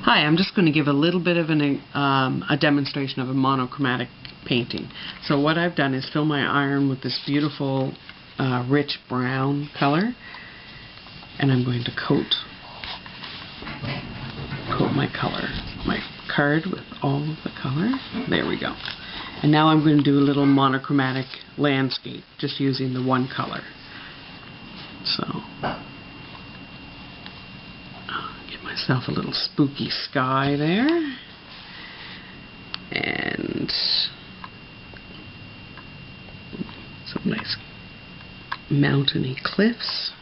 Hi, I'm just going to give a little bit of a demonstration of a monochromatic painting. So what I've done is fill my iron with this beautiful rich brown color, and I'm going to coat my card with all of the color. There we go. And now I'm going to do a little monochromatic landscape, just using the one color. So myself a little spooky sky there, and some nice mountainy cliffs.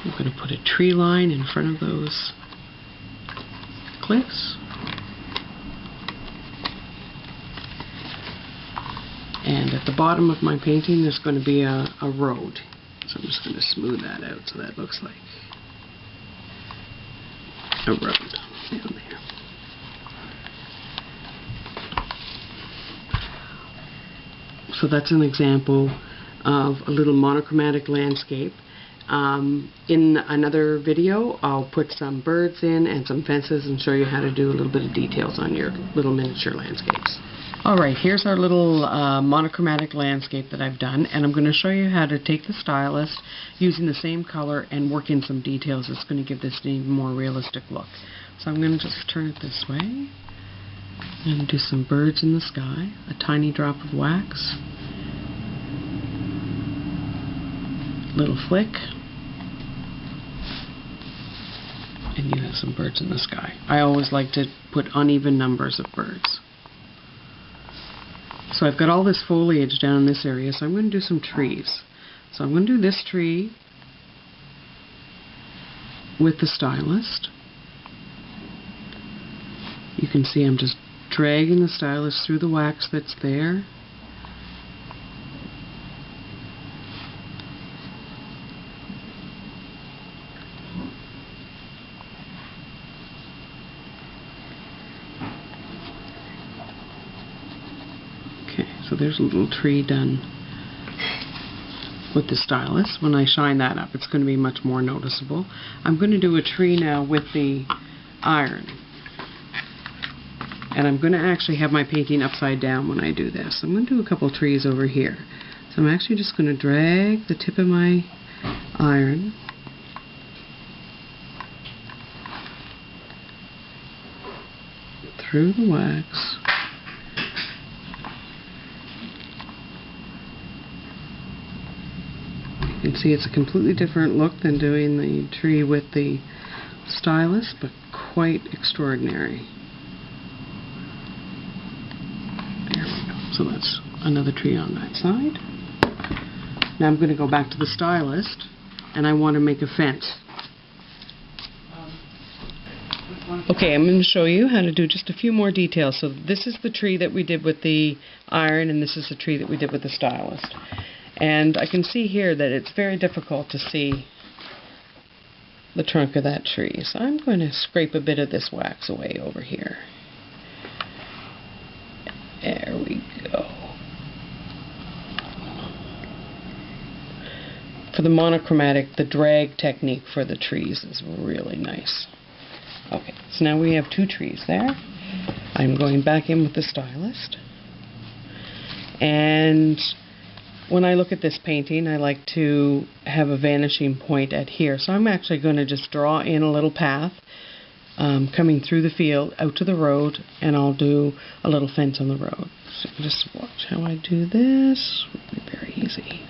I'm going to put a tree line in front of those cliffs. And at the bottom of my painting there's going to be a road. So I'm just going to smooth that out so that looks like a road down there. So that's an example of a little monochromatic landscape. In another video I'll put some birds in and some fences and show you how to do a little bit of details on your little miniature landscapes. Alright, here's our little monochromatic landscape that I've done, and I'm going to show you how to take the stylus using the same color and work in some details that's going to give this an even more realistic look. So I'm going to just turn it this way and do some birds in the sky, a tiny drop of wax, little flick, and you have some birds in the sky. I always like to put uneven numbers of birds. So I've got all this foliage down in this area, so I'm going to do some trees. So I'm going to do this tree with the stylus. You can see I'm just dragging the stylus through the wax that's there. So there's a little tree done with the stylus. When I shine that up, it's going to be much more noticeable. I'm going to do a tree now with the iron. And I'm going to actually have my painting upside down when I do this. I'm going to do a couple trees over here. So I'm actually just going to drag the tip of my iron through the wax. You can see it's a completely different look than doing the tree with the stylus, but quite extraordinary. There we go. So that's another tree on that side. Now I'm going to go back to the stylus, and I want to make a fence. Okay, I'm going to show you how to do just a few more details. So this is the tree that we did with the iron, and this is the tree that we did with the stylus. And I can see here that it's very difficult to see the trunk of that tree. So I'm going to scrape a bit of this wax away over here. There we go. For the monochromatic, the drag technique for the trees is really nice. Okay, so now we have two trees there. I'm going back in with the stylus. And when I look at this painting, I like to have a vanishing point at here. So I'm actually going to just draw in a little path coming through the field out to the road, and I'll do a little fence on the road. So just watch how I do this. It'll be very easy.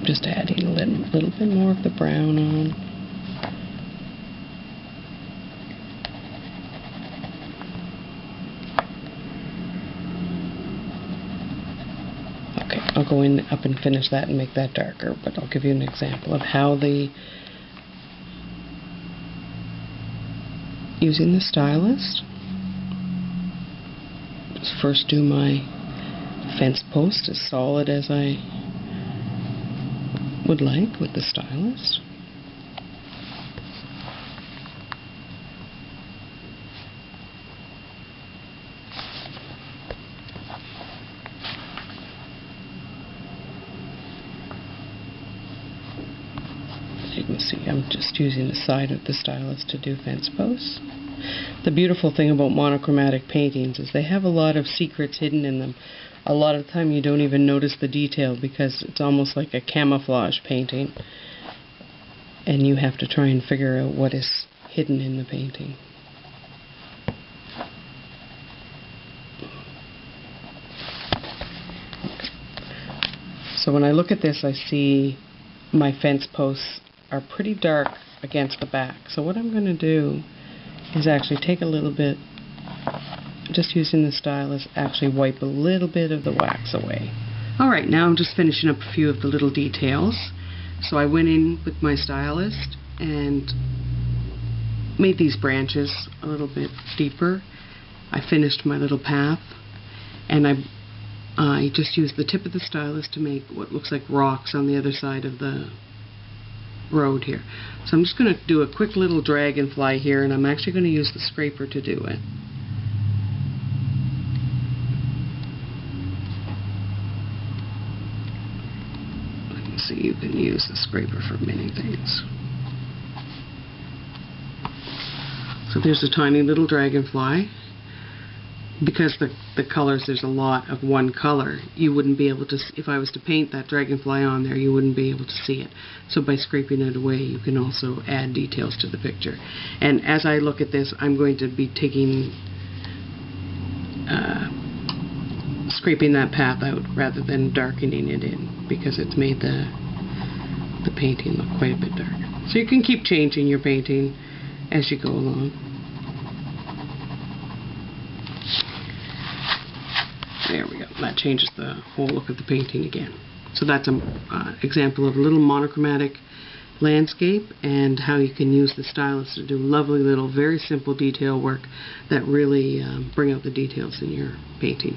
Just adding a little bit more of the brown on. Okay, I'll go in up and finish that and make that darker, but I'll give you an example of how using the stylus, just first do my fence post as solid as I would like with the stylus. You can see I'm just using the side of the stylus to do fence posts. The beautiful thing about monochromatic paintings is they have a lot of secrets hidden in them. A lot of the time you don't even notice the detail because it's almost like a camouflage painting, and you have to try and figure out what is hidden in the painting. So when I look at this, I see my fence posts are pretty dark against the back. So what I'm going to do is actually take a little bit, just using the stylus, actually wipe a little bit of the wax away. Alright, now I'm just finishing up a few of the little details. So I went in with my stylus and made these branches a little bit deeper. I finished my little path, and I just used the tip of the stylus to make what looks like rocks on the other side of the road here. So I'm just going to do a quick little dragonfly here, and I'm actually going to use the scraper to do it. So you can use the scraper for many things. So there's a tiny little dragonfly. Because the colors, there's a lot of one color, you wouldn't be able to, if I was to paint that dragonfly on there, you wouldn't be able to see it. So by scraping it away, you can also add details to the picture. And as I look at this, I'm going to be taking, scraping that path out rather than darkening it in, because it's made the painting look quite a bit darker. So you can keep changing your painting as you go along. There we go. That changes the whole look of the painting again. So that's an example of a little monochromatic landscape, and how you can use the stylus to do lovely little, very simple detail work that really bring out the details in your painting.